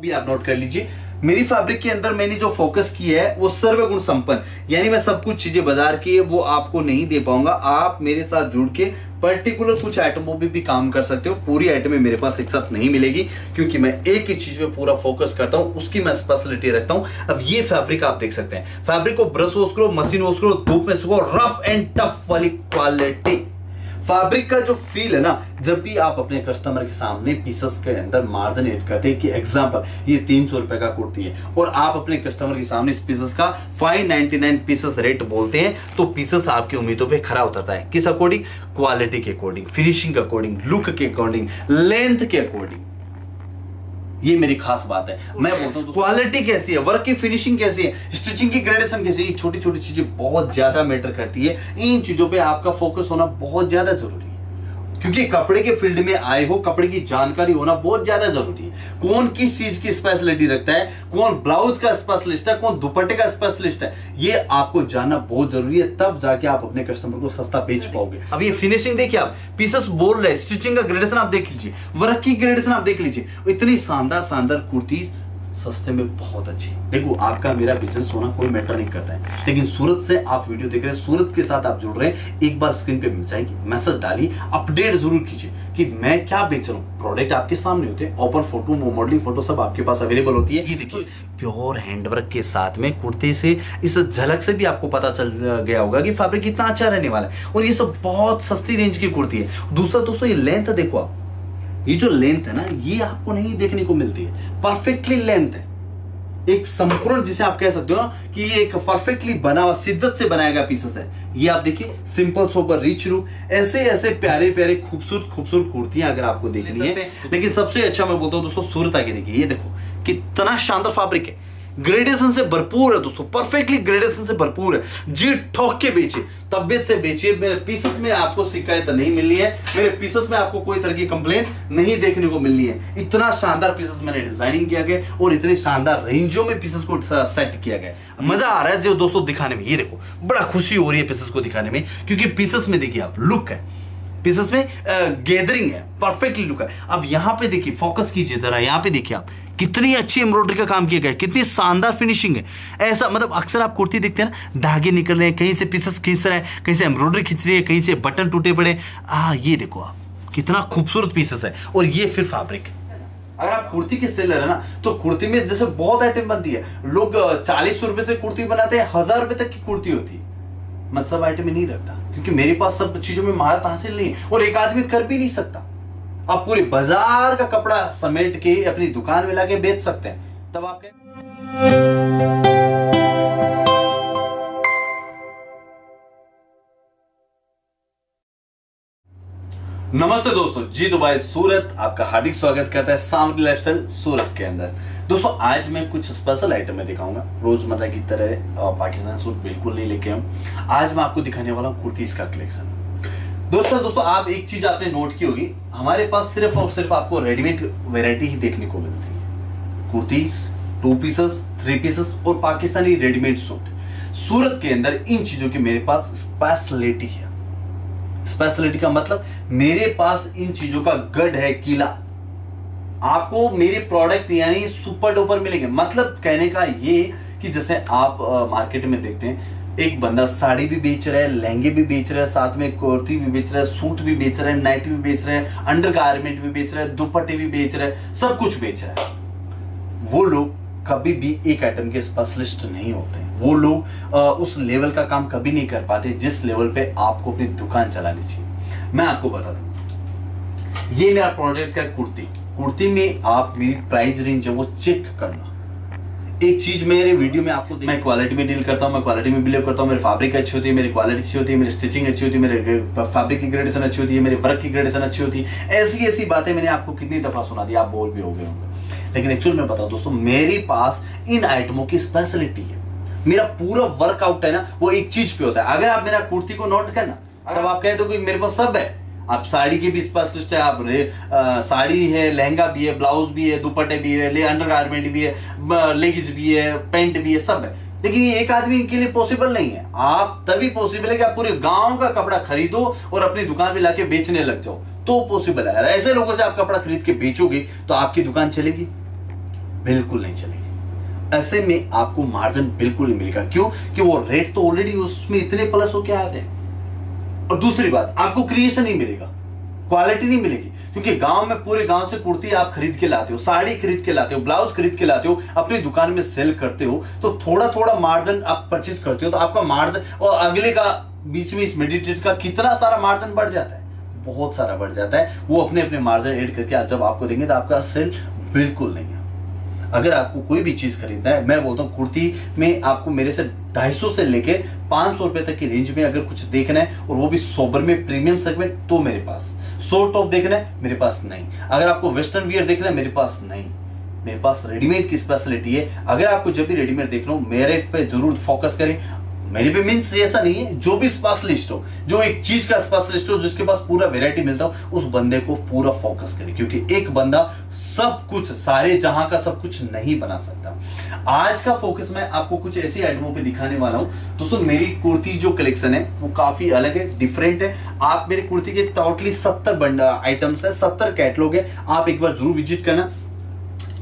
भी आप नोट कर लीजिए। मेरी फैब्रिक के अंदर मैंने जो फोकस किया है वो सर्वगुण संपन्न, यानी मैं सब कुछ चीजें बाजार की है वो आपको नहीं दे पाऊंगा। आप मेरे साथ जुड़ के पर्टिकुलर कुछ आइटमों पे भी काम कर सकते हो। पूरी आइटमें मेरे पास एक साथ नहीं मिलेगी, क्योंकि मैं एक ही चीज पे पूरा फोकस करता हूं, उसकी मैं स्पेशलिटी रखता हूं। अब ये फैब्रिक आप देख सकते हैं, फैब्रिक को ब्रश वॉश करो, मशीन वॉश करो, धूप में सुखाओ, रफ एंड टफ वाली क्वालिटी। फैब्रिक का जो फील है ना, जब भी आप अपने कस्टमर के सामने पीसेस के अंदर मार्जिन ऐड करते हैं कि एग्जांपल ये 300 रुपए का कुर्ती है और आप अपने कस्टमर के सामने इस पीसेस का 599 पीसेस रेट बोलते हैं, तो पीसेस आपकी उम्मीदों पे खरा उतरता है। किस अकॉर्डिंग? क्वालिटी के अकॉर्डिंग, फिनिशिंग के अकॉर्डिंग, लुक के अकॉर्डिंग, लेंथ के अकॉर्डिंग। ये मेरी खास बात है। मैं बोलता हूं क्वालिटी कैसी है, वर्क की फिनिशिंग कैसी है, स्टिचिंग की ग्रेडेशन कैसी है, छोटी छोटी चीजें बहुत ज्यादा मैटर करती है। इन चीजों पे आपका फोकस होना बहुत ज्यादा जरूरी है, क्योंकि कपड़े के फील्ड में आए हो, कपड़े की जानकारी होना बहुत ज्यादा जरूरी है। कौन किस चीज की स्पेशलिटी रखता है, कौन ब्लाउज का स्पेशलिस्ट है, कौन दुपट्टे का स्पेशलिस्ट है, ये आपको जानना बहुत जरूरी है। तब जाके आप अपने कस्टमर को सस्ता बेच पाओगे। अब ये फिनिशिंग देखिए, आप पीसेस बोल रहे हैं, स्टिचिंग का ग्रेडेशन आप देख लीजिए, वर्क की ग्रेडेशन आप देख लीजिए। इतनी शानदार शानदार कुर्ती सस्ते में बहुत अच्छी। देखो, आपका मेरा बिजनेस होना कोई मैटर नहीं करता है, लेकिन सूरत से आप वीडियो देख रहे हैं, सूरत के साथ आप जुड़ रहे हैं, एक बार स्क्रीन पे मिल जाएगी, मैसेज डालिए, अपडेट जरूर कीजिए कि मैं क्या बेच रहा हूँ। प्रोडक्ट आपके सामने होते हैं, ओपन फोटो, मॉडलिंग फोटो सब आपके पास अवेलेबल होती है। ये देखिए, प्योर हैंडवर्क के साथ में कुर्ते से इस झलक से भी आपको पता चल गया होगा कि फैब्रिक कितना अच्छा रहने वाला है, और ये सब बहुत सस्ती रेंज की कुर्ती है। दूसरा दोस्तों, ये लेंथ देखो आप, ये जो लेंथ है ना, ये आपको नहीं देखने को मिलती है। परफेक्टली लेंथ है, एक संपूर्ण, जिसे आप कह सकते हो कि ये एक परफेक्टली बना हुआ, शिद्दत से बनाया गया पीसेस है। ये आप देखिए, सिंपल सोबर रिच लुक, ऐसे ऐसे प्यारे प्यारे खूबसूरत खूबसूरत कुर्तियां अगर आपको देखनी है। लेकिन सबसे अच्छा मैं बोलता हूं दोस्तों, सूरत आके देखिए, ये देखो कितना शानदार फैब्रिक है, ग्रेडेशन से भरपूर है दोस्तों, परफेक्टली ग्रेडेशन से भरपूर है। जी ठोक के बेचिए, तबियत से बेचिए। मेरे पीसेस में आपको शिकायत नहीं मिलनी है, मेरे पीसेस में आपको कोई तरह की कंप्लेन नहीं देखने को मिलनी है। इतना शानदार पीसेस मैंने डिजाइनिंग किया गया और इतनी शानदार रेंजों में पीसेस को सेट किया गया। मजा आ रहा है जो दोस्तों दिखाने में। ये देखो, बड़ा खुशी हो रही है पीसेस को दिखाने में, क्योंकि पीसेस में देखिए आप, लुक है, पीसेस में गैदरिंग है, परफेक्टली लुक है। अब यहां पे देखिए, फोकस कीजिए जरा, यहां पे देखिए आप, कितनी अच्छी एम्ब्रॉयडरी का काम किया गया है, कितनी शानदार फिनिशिंग है। ऐसा मतलब अक्सर आप कुर्ती देखते हैं ना, धागे निकल रहे हैं, कहीं से पीसेस खींच रहे हैं, कहीं से एम्ब्रॉयडरी खींच रही है, कहीं से बटन टूटे पड़े। ये देखो आप, कितना खूबसूरत पीसेस है। और ये फिर फैब्रिक, अगर आप कुर्ती के सेलर है ना, तो कुर्ती में जैसे बहुत आइटम बनती है। लोग 40 रुपए से कुर्ती बनाते हैं, 1000 रुपए तक की कुर्ती होती है। मैं सब आइटम में नहीं रखता, क्योंकि मेरे पास सब चीजों में महारत हासिल नहीं है, और एक आदमी कर भी नहीं सकता। आप पूरे बाजार का कपड़ा समेट के अपनी दुकान में लाके बेच सकते हैं, तब आप नमस्ते दोस्तों, जी दुबई सूरत आपका हार्दिक स्वागत करता है सामग्री लाइफस्टाइल सूरत के अंदर। दोस्तों, आज मैं कुछ स्पेशल आइटम में दिखाऊंगा। रोजमर्रा की तरह पाकिस्तानी सूट बिल्कुल नहीं लेके आऊं। आज मैं आपको दिखाने वाला हूं कुर्तीज का कलेक्शन। दोस्तों आप एक चीज आपने नोट की होगी, हमारे पास सिर्फ और सिर्फ आपको रेडीमेड वैरायटी ही देखने को मिलती है। कुर्तीज, 2 पीसेस, 3 पीसेस और पाकिस्तानी रेडीमेड सूट। सूरत के अंदर इन चीजों की मेरे पास स्पेशलिटी है। स्पेशलिटी का मतलब मेरे पास इन चीजों का गढ़ है, किला। आपको मेरे प्रोडक्ट यानी सुपर डुपर मिलेंगे। मतलब कहने का ये कि जैसे आप मार्केट में देखते हैं, एक बंदा साड़ी भी बेच रहा है, लहंगे भी बेच रहा है, साथ में कुर्ती भी बेच रहा है, सूट भी बेच रहा है, नाइटी भी बेच रहा है, अंडरगारमेंट भी बेच रहा है, दुपट्टे भी बेच रहा है, सब कुछ बेच रहा है। वो लोग कभी भी एक आइटम के स्पेशलिस्ट नहीं होते। वो लोग उस लेवल का काम कभी नहीं कर पाते जिस लेवल पे आपको अपनी दुकान चलानी चाहिए। मैं आपको बता दूं, ये मेरा प्रोडक्ट का कुर्ती में आप मेरी प्राइस रेंज है वो चेक करना। एक चीज मेरे वीडियो में आपको, मैं क्वालिटी में डील करता हूं, मैं क्वालिटी में बिलीव करता हूं। मेरी फैब्रिक अच्छी होती है, मेरी क्वालिटी अच्छी होती है, मेरी स्टिचिंग अच्छी होती है, मेरे फैब्रिक की ग्रेडेशन अच्छी होती है, मेरे वर्क की ग्रेडेशन अच्छी होती है। ऐसी ऐसी बातें मैंने आपको कितनी दफा सुना दी, आप बोल भी हो गए होंगे। लेकिन एक्चुअल में बताओ दोस्तों, मेरे पास इन आइटमों की स्पेशलिटी है। मेरा पूरा वर्कआउट है ना, वो एक चीज पे होता है। अगर आप मेरा कुर्ती को नोट करना, तब आप कहते हो कि मेरे पास सब है। आप साड़ी के भी स्पेशलिस्ट है, आप साड़ी है, लहंगा भी है, ब्लाउज भी है, दुपट्टे भी है, अंडरगारमेंट भी है, लेगिंग्स भी है, पैंट भी है, सब है। लेकिन ये एक आदमी के लिए पॉसिबल नहीं है। आप तभी पॉसिबल है कि आप पूरे गांव का कपड़ा खरीदो और अपनी दुकान पे लाके बेचने लग जाओ, तो पॉसिबल है। ऐसे लोगों से आप कपड़ा खरीद के बेचोगे तो आपकी दुकान चलेगी। बिल्कुल नहीं चलेगी। ऐसे में आपको मार्जिन बिल्कुल नहीं मिलेगा। क्यों? कि वो रेट तो ऑलरेडी उसमें इतने प्लस होके आ रहे हैं। और दूसरी बात, आपको क्रिएशन नहीं मिलेगा, क्वालिटी नहीं मिलेगी। क्योंकि गांव में पूरे गांव से कुर्ती आप खरीद के लाते हो, साड़ी खरीद के लाते हो, ब्लाउज खरीद के लाते हो, अपनी दुकान में सेल करते हो, तो थोड़ा थोड़ा मार्जिन आप परचेज करते हो, तो आपका मार्जिन और अगले का बीच में इस मेडिटेट का कितना सारा मार्जिन बढ़ जाता है, बहुत सारा बढ़ जाता है। वो अपने अपने मार्जिन ऐड करके जब आपको देंगे तो आपका सेल बिल्कुल नहीं है। अगर आपको कोई भी चीज खरीदना है, मैं बोलता हूँ कुर्ती में आपको मेरे से 250 से लेके 500 रुपए तक की रेंज में अगर कुछ देखना है, और वो भी सोबर में प्रीमियम सेगमेंट, तो मेरे पास। शॉर्ट टॉप देखना है, मेरे पास नहीं। अगर आपको वेस्टर्न वियर देखना है, मेरे पास नहीं। मेरे पास रेडीमेड की स्पेशलिटी है। अगर आपको जब भी रेडीमेड देखना हो, मेरे पे जरूर फोकस करें। मेरे पे मीन्स ऐसा नहीं है, जो भी स्पेशलिस्ट हो, जो एक चीज का स्पेशलिस्ट हो, जिसके पास पूरा वैरायटी मिलता हो, उस बंदे को पूरा फोकस करें। क्योंकि एक बंदा सब कुछ, सारे जहां का सब कुछ नहीं बना सकता। आज का फोकस मैं आपको कुछ ऐसी आइटमों पे दिखाने वाला हूं। दोस्तों, मेरी कुर्ती जो कलेक्शन है वो काफी अलग है, डिफरेंट है। आप मेरी कुर्ती के टोटली 70 आइटम्स है, 70 कैटलॉग है। आप एक बार जरूर विजिट करना।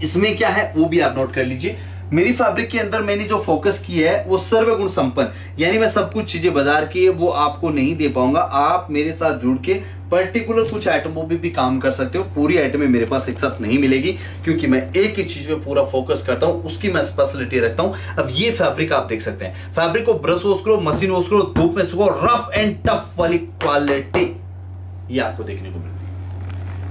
इसमें क्या है वो भी आप नोट कर लीजिए। मेरी फैब्रिक के अंदर मैंने जो फोकस किया है वो सर्वगुण संपन्न, यानी मैं सब कुछ चीजें बाजार की है वो आपको नहीं दे पाऊंगा। आप मेरे साथ जुड़ के पर्टिकुलर कुछ आइटमों पे भी काम कर सकते हो। पूरी आइटमें मेरे पास एक साथ नहीं मिलेगी, क्योंकि मैं एक ही चीज पे पूरा फोकस करता हूं, उसकी मैं स्पेशलिटी रखता हूं। अब ये फैब्रिक आप देख सकते हैं, फैब्रिक को ब्रश वॉश करो, मशीन वॉश करो, धूप में सुखाओ, रफ एंड टफ वाली क्वालिटी ये आपको देखने को मिलेगी।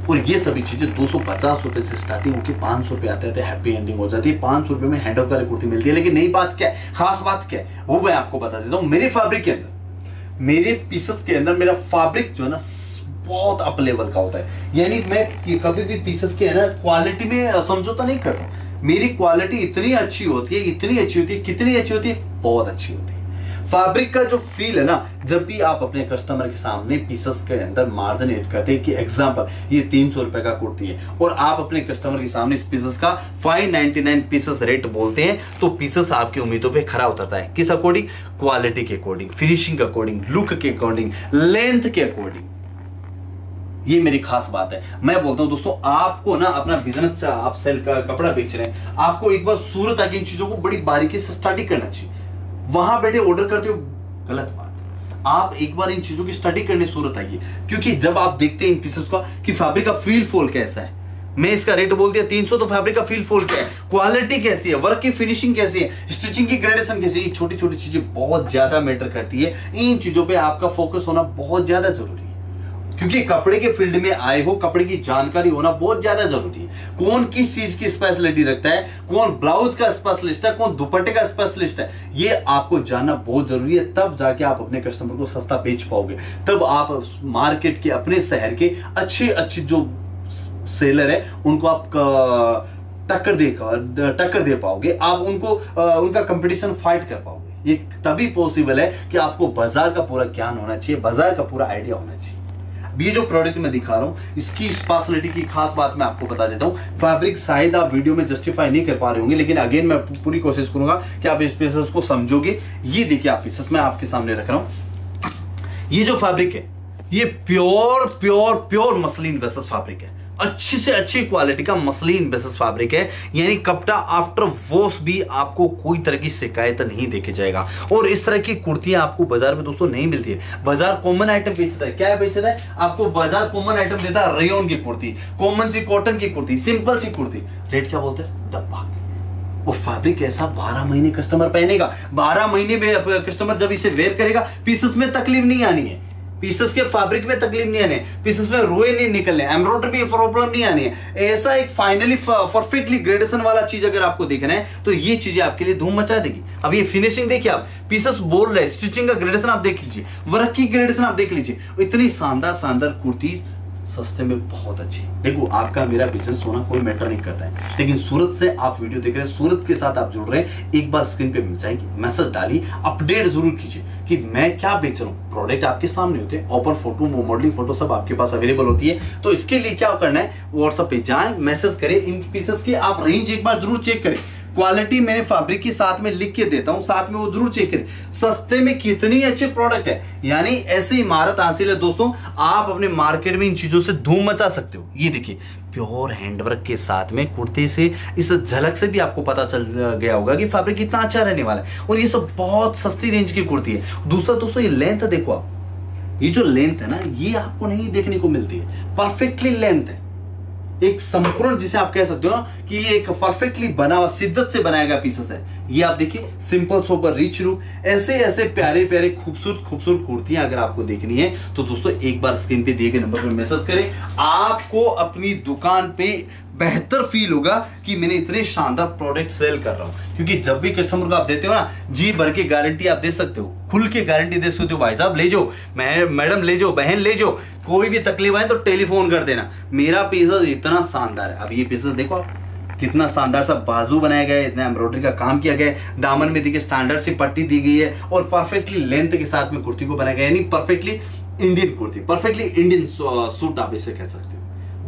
और ये सभी चीजें 250 रुपए से स्टार्टिंग होकर 500 रुपए आते हैं, हैप्पी एंडिंग हो जाती है। 500 रुपए में हैंडवर्क वाली कुर्ती मिलती है। लेकिन नई बात क्या है, खास बात क्या है, वो मैं आपको बता देता हूं। मेरे फैब्रिक के अंदर, मेरे पीसेस के अंदर मेरा फैब्रिक जो है ना बहुत अप लेवल का होता है। यानी मैं कभी भी पीसेस के है ना क्वालिटी में समझौता नहीं करता। मेरी क्वालिटी इतनी अच्छी होती है, इतनी अच्छी होती है, कितनी अच्छी होती है, बहुत अच्छी होती है। फैब्रिक का जो फील है ना, जब भी आप अपने कस्टमर के सामने पीसेस के अंदर मार्जिन ऐड करते हैं, कि एग्जांपल ये 300 रुपए का कुर्ती है और आप अपने कस्टमर के सामने इस पीसेस का 599 पीसेस रेट बोलते हैं, तो पीसेस आपकी उम्मीदों पे खरा उतरता है। किस अकॉर्डिंग? क्वालिटी के अकॉर्डिंग, फिनिशिंग के अकॉर्डिंग, लुक के अकॉर्डिंग, लेंथ के अकॉर्डिंग। ये मेरी खास बात है। मैं बोलता हूं दोस्तों, आपको ना अपना बिजनेस से, आप सेल का कपड़ा बेच रहे हैं, आपको एक बार सूरत आके इन चीजों को बड़ी बारीकी से स्टडी करना चाहिए। वहां बैठे ऑर्डर करते हो, गलत बात। आप एक बार इन चीजों की स्टडी करने सूरत आइए। क्योंकि जब आप देखते हैं इन पीसेस का कि फैब्रिक का फील फॉल कैसा है, मैं इसका रेट बोल दिया 300, तो फैब्रिक का फील फॉल क्या है, क्वालिटी कैसी है, वर्क की फिनिशिंग कैसी है, स्टिचिंग की ग्रेडेशन कैसी है, छोटी छोटी चीजें बहुत ज्यादा मैटर करती है। इन चीजों पे आपका फोकस होना बहुत ज्यादा जरूरी है। क्योंकि कपड़े के फील्ड में आए हो, कपड़े की जानकारी होना बहुत ज्यादा जरूरी है। कौन किस चीज की स्पेशलिटी रखता है, कौन ब्लाउज का स्पेशलिस्ट है, कौन दुपट्टे का स्पेशलिस्ट है, ये आपको जानना बहुत जरूरी है। तब जाके आप अपने कस्टमर को सस्ता बेच पाओगे। तब आप मार्केट के, अपने शहर के अच्छे अच्छे जो सेलर है उनको आप टक्कर दे पाओगे। आप उनको उनका कंपटीशन फाइट कर पाओगे। ये तभी पॉसिबल है कि आपको बाजार का पूरा ज्ञान होना चाहिए, बाजार का पूरा आइडिया होना चाहिए। ये जो प्रोडक्ट मैं दिखा रहा हूं, इसकी स्पेशलिटी की खास बात मैं आपको बता देता हूं। फैब्रिक शायद आप वीडियो में जस्टिफाई नहीं कर पा रहे होंगे, लेकिन अगेन मैं पूरी कोशिश करूंगा कि आप इस पीसेस को समझोगे। ये देखिए, आप पीसेस मैं आपके सामने रख रहा हूं। ये जो फैब्रिक है, ये pure pure pure muslin basis fabric है। अच्छी से अच्छी क्वालिटी का मसलिन बेसिस फैब्रिक है। यानी कपड़ा आफ्टर वॉश भी आपको कोई तरह की शिकायत नहीं देके जाएगा। और इस तरह की कुर्तियां आपको बाजार में दोस्तों नहीं मिलती है। बाजार कॉमन आइटम बेचता है, क्या बेचता है आपको? बाजार कॉमन आइटम देता है, रेयन की कुर्ती, कॉमन सी कॉटन की कुर्ती, सिंपल सी कुर्ती। रेट क्या बोलते हैं? दब्बा। वो फैब्रिक ऐसा 12 महीने कस्टमर पहनेगा। 12 महीने में कस्टमर जब इसे वेयर करेगा, पीसेस में तकलीफ नहीं आनी है, पीसेस के फैब्रिक में तकलीफ नहीं आने, पीसेस में रोए नहीं निकलने, एम्ब्रॉयडरी में प्रॉब्लम नहीं आनी है। ऐसा एक फाइनली परफेक्टली ग्रेडेशन वाला चीज अगर आपको देखना है, तो ये चीजें आपके लिए धूम मचा देगी। अब ये फिनिशिंग देखिए, आप पीसेस बोल रहे, स्टिचिंग का ग्रेडेशन आप देख लीजिए, वर्क की ग्रेडेशन आप देख लीजिए। इतनी शानदार शानदार कुर्ती सस्ते में बहुत अच्छी। देखो, आपका मेरा बिजनेस होना कोई मैटर नहीं करता है, लेकिन सूरत से आप वीडियो देख रहे हैं, सूरत के साथ आप जुड़ रहे हैं, एक बार स्क्रीन पे मैसेज डालिए, अपडेट जरूर कीजिए कि मैं क्या बेच रहा हूँ। प्रोडक्ट आपके सामने होते हैं, ओपन फोटो, मॉडलिंग फोटो सब आपके पास अवेलेबल होती है। तो इसके लिए क्या करना है, व्हाट्सएप पे जाएं, मैसेज करें, इन पीसेस की आप रेंज एक बार जरूर चेक करें। क्वालिटी मैंने फैब्रिक के साथ में लिख के देता हूं, साथ में वो जरूर चेक करें सस्ते में कितनी अच्छे प्रोडक्ट है। यानी ऐसी इमारत हासिल है दोस्तों, आप अपने मार्केट में इन चीजों से धूम मचा सकते हो। ये देखिए, प्योर हैंडवर्क के साथ में कुर्ते से इस झलक से भी आपको पता चल गया होगा कि फैब्रिक कितना अच्छा रहने वाला है। और ये सब बहुत सस्ती रेंज की कुर्ती है। दूसरा दोस्तों, ये लेंथ देखो आप, ये जो लेंथ है ना, ये आपको नहीं देखने को मिलती है। परफेक्टली लेंथ है, एक संपूर्ण, जिसे आप कह सकते हो ना कि ये एक परफेक्टली बना हुआ, शिद्दत से बनाया गया पीसेस है। ये आप देखिए, सिंपल सोबर रिच लुक, ऐसे ऐसे प्यारे प्यारे खूबसूरत खूबसूरत कुर्तियां अगर आपको देखनी है तो दोस्तों एक बार स्क्रीन पे दिए गए नंबर पे मैसेज करें। आपको अपनी दुकान पे बेहतर फील होगा कि मैंने इतने शानदार प्रोडक्ट सेल कर रहा हूं। क्योंकि जब भी कस्टमर को आप देते हो ना, जी भर के गारंटी आप दे सकते हो, खुल के गारंटी दे सकते हो, भाई साहब ले जाओ, मैडम ले जाओ, बहन ले जाओ, कोई भी तकलीफ आए तो टेलीफोन कर देना, मेरा पीसेस इतना शानदार है। अब ये पीसेस देखो आप, कितना शानदार सा बाजू बनाया गया है, इतना एम्ब्रॉयडरी का काम किया गया है, दामन में देखिए स्टैंडर्ड सी पट्टी दी गई है और परफेक्टली लेंथ के साथ में कुर्ती को बनाया गया है, यानी perfectly Indian kurti, perfectly Indian suit आप इसे कह सकते हो।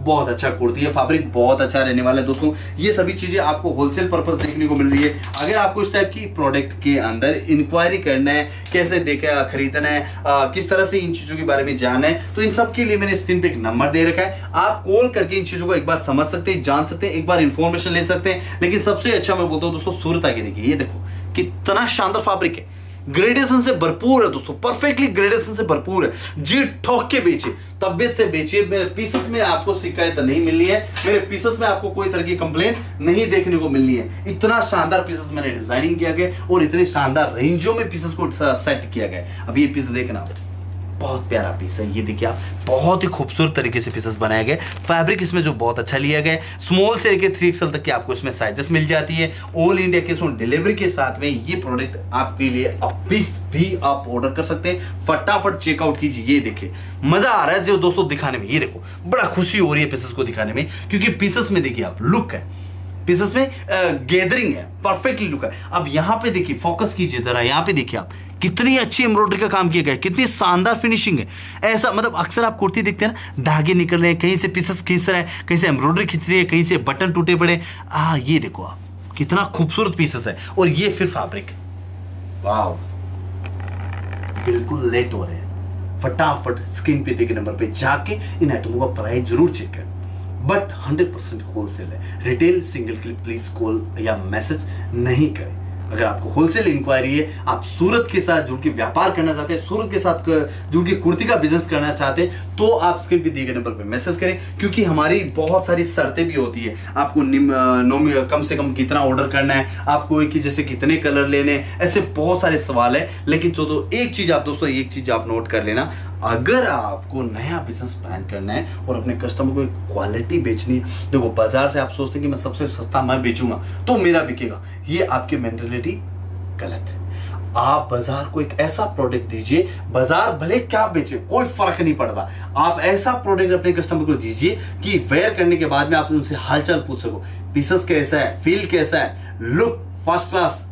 बहुत अच्छा कुर्ती है, फैब्रिक बहुत अच्छा रहने वाला है दोस्तों। ये सभी चीजें आपको होलसेल पर्पस देखने को मिल रही है। अगर आपको इस टाइप की प्रोडक्ट के अंदर इंक्वायरी करना है, कैसे देखा खरीदना है, किस तरह से इन चीजों के बारे में जानना है, तो इन सब के लिए मैंने स्क्रीन पे एक नंबर दे रखा है। आप कॉल करके इन चीजों को एक बार समझ सकते हैं, जान सकते हैं, एक बार इंफॉर्मेशन ले सकते हैं। लेकिन सबसे अच्छा मैं बोलता हूं दोस्तों, सूरत आके देखिए, ये देखो कितना शानदार फैब्रिक है, ग्रेडेशन से भरपूर है दोस्तों, परफेक्टली ग्रेडेशन से भरपूर है। जी ठोक के बेचिए, तबियत से बेचिए। मेरे पीसेस में आपको शिकायत नहीं मिलनी है, मेरे पीसेस में आपको कोई तरह की कंप्लेंट नहीं देखने को मिलनी है। इतना शानदार पीसेस मैंने डिजाइनिंग किया गया और इतने शानदार रेंजों में पीसेस को सेट किया गया। अब ये पीस देखना, बहुत प्यारा पीस है, ये देखिए आप, बहुत ही खूबसूरत तरीके से पीसेस बनाए गए। फैब्रिक इसमें जो बहुत अच्छा लिया गया, स्मॉल से लेकर 3XL तक की आपको इसमें साइजेस मिल जाती है। ऑल इंडिया के डिलीवरी के साथ में ये प्रोडक्ट आपके लिए अब पीस भी आप ऑर्डर कर सकते हैं। फटाफट चेकआउट कीजिए। ये देखिए, मजा आ रहा है जो दोस्तों दिखाने में, ये देखो बड़ा खुशी हो रही है पीसेस को दिखाने में, क्योंकि पीसेस में देखिए आप लुक है, पीसेस में गैदरिंग है, परफेक्टली लुक है। अब यहां पे देखिए, फोकस कीजिए जरा, यहां पे देखिए आप, कितनी अच्छी एम्ब्रॉयडरी का काम किया गया है, कितनी शानदार फिनिशिंग है। ऐसा मतलब अक्सर आप कुर्ती देखते हैं ना, धागे निकल रहे हैं, कहीं से पीसेस खींच रहे हैं, कहीं से एम्ब्रॉयडरी खींच रही है, कहीं से बटन टूटे पड़े। ये देखो आप, कितना खूबसूरत पीसेस है। और ये फिर फैब्रिक, वाव, बिल्कुल लेट हो रहे हैं। फटाफट स्क्रीन पे दिए नंबर पे जाके इन आइटमों का प्राइस जरूर चेक करें, बट 100% होलसेल है। रिटेल सिंगल के लिए प्लीज कॉल या मैसेज नहीं करें। अगर आपको होलसेल इंक्वायरी है, आप सूरत के साथ जुड़ के व्यापार करना चाहते हैं, सूरत के साथ जुड़ के कुर्ती का बिजनेस करना चाहते हैं, तो आप स्क्रीन पे दिए गए नंबर पे मैसेज करें। क्योंकि हमारी बहुत सारी शर्तें भी होती है, आपको कम से कम कितना ऑर्डर करना है, आपको एक ही जैसे कितने कलर लेने हैं, ऐसे बहुत सारे सवाल है। लेकिन तो एक चीज आप दोस्तों, एक चीज आप नोट कर लेना, अगर आपको नया बिजनेस प्लान करना है और अपने कस्टमर को क्वालिटी बेचनी है, देखो बाजार से आप सोचते हैं कि मैं सबसे सस्ता मैं बेचूंगा तो मेरा बिकेगा, ये आपकी मेंटालिटी गलत है। आप बाजार को एक ऐसा प्रोडक्ट दीजिए, बाजार भले क्या बेचे कोई फर्क नहीं पड़ता, आप ऐसा प्रोडक्ट अपने कस्टमर को दीजिए कि वेयर करने के बाद में आप उनसे हालचाल पूछ सको, पीसेस कैसा है, फील कैसा है, लुक फर्स्ट क्लास,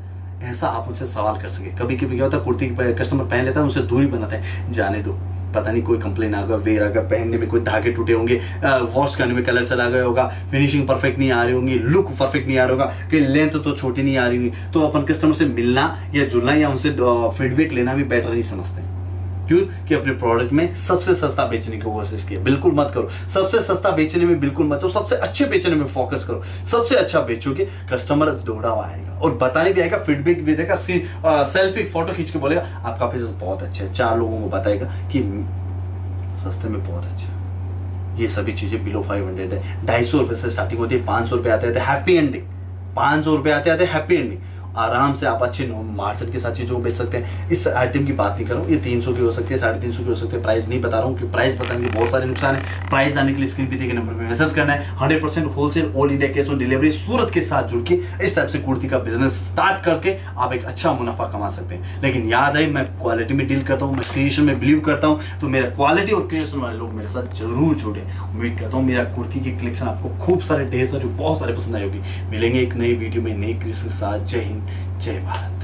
ऐसा आप उनसे सवाल कर सके। कभी कभी क्या होता है, कुर्ती कस्टमर पहन लेता है, उनसे दूरी बनाता है, जाने दो, पता नहीं कोई कंप्लेन आ गया, वेयर आ गया, पहनने में कोई धागे टूटे होंगे, वॉश करने में कलर चला गया होगा, फिनिशिंग परफेक्ट नहीं आ रही होगी, लुक परफेक्ट नहीं आ रहा होगा, कि लेंथ तो छोटी नहीं आ रही होगी, तो अपन कस्टमर से मिलना या जुड़ना या उनसे फीडबैक लेना भी बेटर नहीं समझते। क्यों? कि अपने प्रोडक्ट में सबसे सस्ता बेचने की कोशिश की, बिल्कुल मत करो। सबसे सस्ता बेचने में बिल्कुल मत जाओ, सबसे अच्छे बेचने में फोकस करो। सबसे अच्छा बेचोगे, कस्टमर दौड़ा हुआ आएगा और बताने भी आएगा, फीडबैक भी देगा, सेल्फी फोटो खींच के बोलेगा आपका पीस बहुत अच्छा है, 4 लोगों को बताएगा कि सस्ते में बहुत अच्छा। ये सभी चीजें बिलो 500 है, 250 रुपए से स्टार्टिंग होती है, 500 रुपए आते हैं हैप्पी एंडिंग, 500 रुपए आते आते हैप्पी एंडिंग। आराम से आप अच्छे मार्जिन के साथ चीजों को बेच सकते हैं। इस आइटम की बात नहीं कर रहा हूँ, ये 300 की हो सकती है, 350 की हो सकती है, प्राइस नहीं बता रहा हूँ क्योंकि प्राइस बताने के बहुत सारे नुकसान है। प्राइस आने के लिए स्क्रीन पे दिए गए नंबर पे मैसेज करना है। 100% wholesale all India cash on delivery Surat के साथ जुड़ के इस टाइप से कुर्ती का बिजनेस स्टार्ट करके आप एक अच्छा मुनाफा कमा सकते हैं। लेकिन याद रहे, मैं क्वालिटी में डील करता हूँ, मैं क्रिएशन में बिलीव करता हूँ, तो मेरा क्वालिटी और क्रिएशन वाले लोग मेरे साथ जरूर जुड़े। उम्मीद करता हूँ मेरा कुर्ती की कलेक्शन आपको खूब सारे, ढेर सारे, बहुत सारे पसंद आई होगी। मिलेंगे एक नई वीडियो में नई क्रिएशन के साथ। जय हिंद, जय भारत।